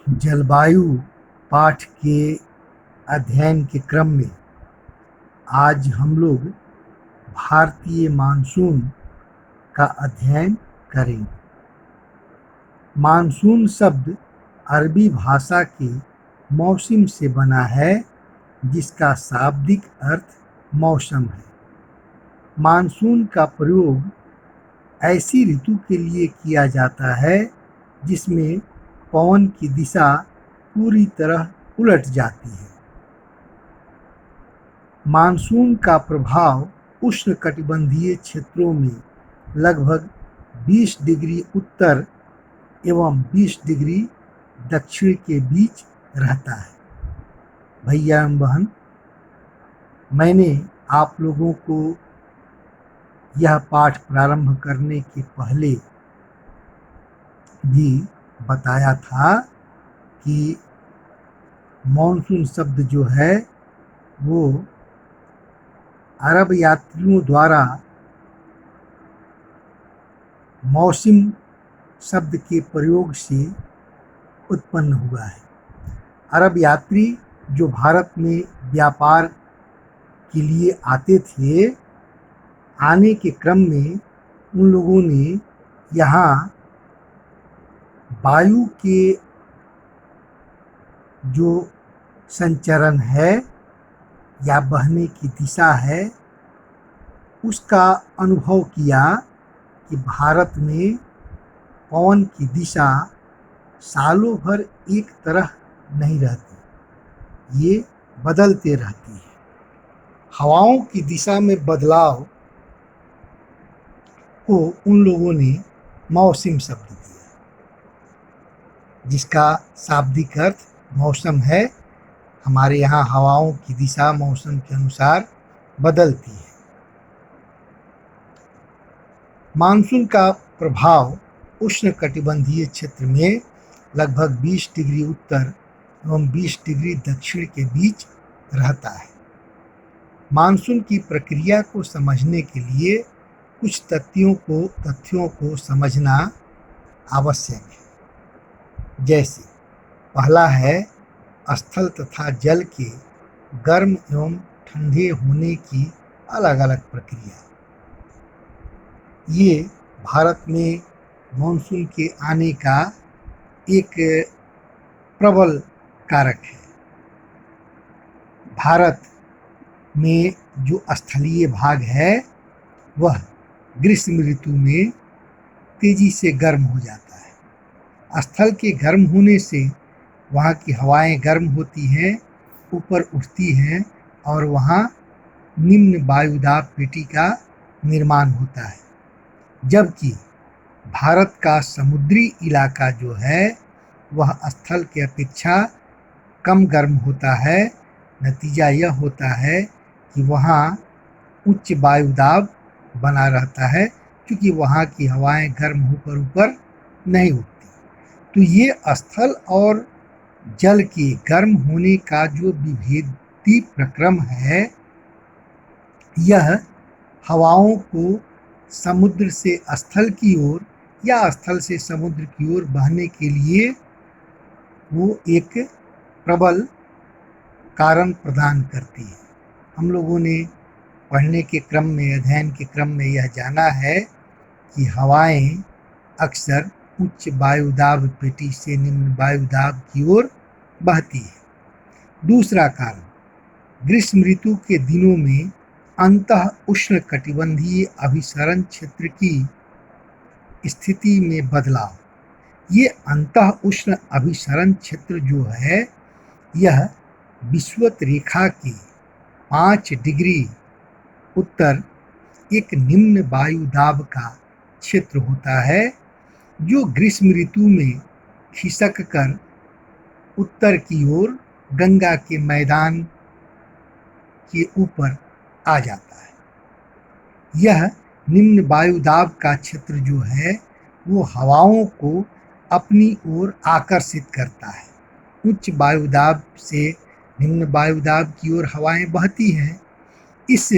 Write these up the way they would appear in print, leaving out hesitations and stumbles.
जलवायु पाठ के अध्ययन के क्रम में आज हम लोग भारतीय मानसून का अध्ययन करेंगे। मानसून शब्द अरबी भाषा के मौसम से बना है, जिसका शाब्दिक अर्थ मौसम है। मानसून का प्रयोग ऐसी ऋतु के लिए किया जाता है जिसमें पवन की दिशा पूरी तरह उलट जाती है। मानसून का प्रभाव उष्णकटिबंधीय क्षेत्रों में लगभग 20 डिग्री उत्तर एवं 20 डिग्री दक्षिण के बीच रहता है। भैया एवं बहन, मैंने आप लोगों को यह पाठ प्रारंभ करने के पहले भी बताया था कि मॉनसून शब्द जो है वो अरब यात्रियों द्वारा मौसम शब्द के प्रयोग से उत्पन्न हुआ है। अरब यात्री जो भारत में व्यापार के लिए आते थे, आने के क्रम में उन लोगों ने यहाँ वायु के जो संचरण है या बहने की दिशा है, उसका अनुभव किया कि भारत में पवन की दिशा सालों भर एक तरह नहीं रहती, ये बदलते रहती है। हवाओं की दिशा में बदलाव को उन लोगों ने मौसम शब्द दिया, जिसका शाब्दिक अर्थ मौसम है। हमारे यहाँ हवाओं की दिशा मौसम के अनुसार बदलती है। मानसून का प्रभाव उष्णकटिबंधीय क्षेत्र में लगभग 20 डिग्री उत्तर एवं 20 डिग्री दक्षिण के बीच रहता है। मानसून की प्रक्रिया को समझने के लिए कुछ तथ्यों को समझना आवश्यक है। जैसे पहला है स्थल तथा जल के गर्म एवं ठंडे होने की अलग अलग प्रक्रिया। ये भारत में मॉनसून के आने का एक प्रबल कारक है। भारत में जो स्थलीय भाग है वह ग्रीष्म ऋतु में तेजी से गर्म हो जाता है। स्थल के गर्म होने से वहाँ की हवाएं गर्म होती हैं, ऊपर उठती हैं और वहाँ निम्न वायुदाब पेटी का निर्माण होता है। जबकि भारत का समुद्री इलाका जो है वह स्थल के अपेक्षा कम गर्म होता है। नतीजा यह होता है कि वहाँ उच्च वायुदाब बना रहता है, क्योंकि वहाँ की हवाएं गर्म होकर ऊपर नहीं उठती। तो ये स्थल और जल के गर्म होने का जो विभेदी प्रक्रम है, यह हवाओं को समुद्र से स्थल की ओर या स्थल से समुद्र की ओर बहने के लिए वो एक प्रबल कारण प्रदान करती है। हम लोगों ने पढ़ने के क्रम में, अध्ययन के क्रम में यह जाना है कि हवाएं अक्सर उच्च वायुदाब पेटी से निम्न वायुदाब की ओर बहती है। दूसरा कारण, ग्रीष्म ऋतु के दिनों में अंतः उष्णकटिबंधीय अभिसरण क्षेत्र की स्थिति में बदलाव। ये अंतः उष्ण अभिसरण क्षेत्र जो है, यह विषुवत रेखा के 5 डिग्री उत्तर एक निम्न वायुदाब का क्षेत्र होता है, जो ग्रीष्म ऋतु में खिसक कर उत्तर की ओर गंगा के मैदान के ऊपर आ जाता है। यह निम्न वायुदाब का क्षेत्र जो है वो हवाओं को अपनी ओर आकर्षित करता है। उच्च वायुदाब से निम्न वायुदाब की ओर हवाएं बहती हैं। इस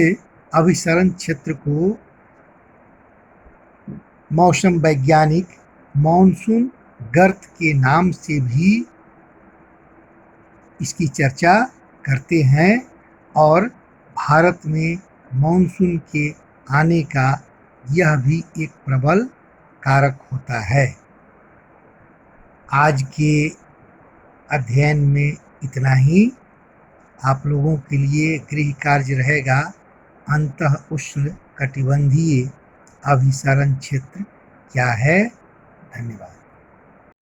अभिसरण क्षेत्र को मौसम वैज्ञानिक मॉनसून गर्त के नाम से भी इसकी चर्चा करते हैं और भारत में मानसून के आने का यह भी एक प्रबल कारक होता है। आज के अध्ययन में इतना ही। आप लोगों के लिए गृह कार्य रहेगा अंतः उष्ण कटिबंधीय अभिसरण क्षेत्र क्या है। धन्यवाद।